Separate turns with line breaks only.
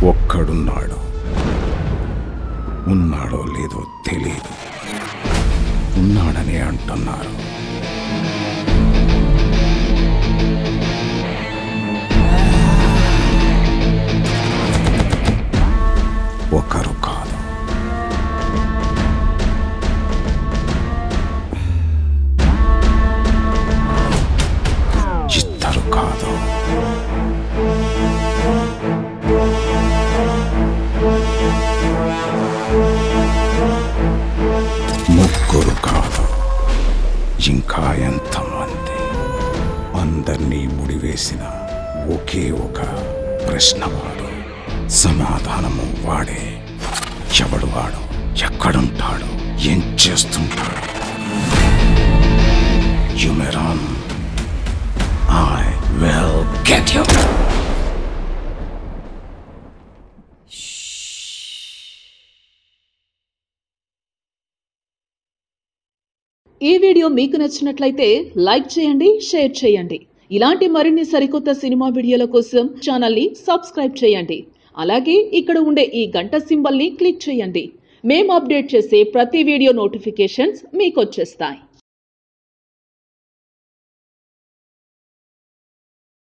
ఒక్కడున్నాడు. ఉన్నాడో లేదో తెలియదు. ఉన్నాడని అంటున్నారు. ఒకరు కాదు, ఇద్దరు కాదు, ముగ్గురు కాదు, ఇంకా ఎంతమంది? అందరినీ ముడివేసిన ఒకే ఒక ప్రశ్నవాడు, సమాధానము వాడే. ఎవడు వాడు? ఎక్కడుంటాడు? ఏం చేస్తుంటాడు? You may run. I will get you.
ఈ వీడియో మీకు నచ్చినట్లయితే లైక్ చేయండి, షేర్ చేయండి. ఇలాంటి మరిన్ని సరికొత్త సినిమా వీడియోల కోసం ఛానల్ని సబ్స్క్రైబ్ చేయండి. అలాగే ఇక్కడ ఉండే ఈ గంట సింబల్ని క్లిక్ చేయండి. మేము అప్డేట్ చేసే ప్రతి వీడియో నోటిఫికేషన్స్ మీకు వచ్చేస్తాయి.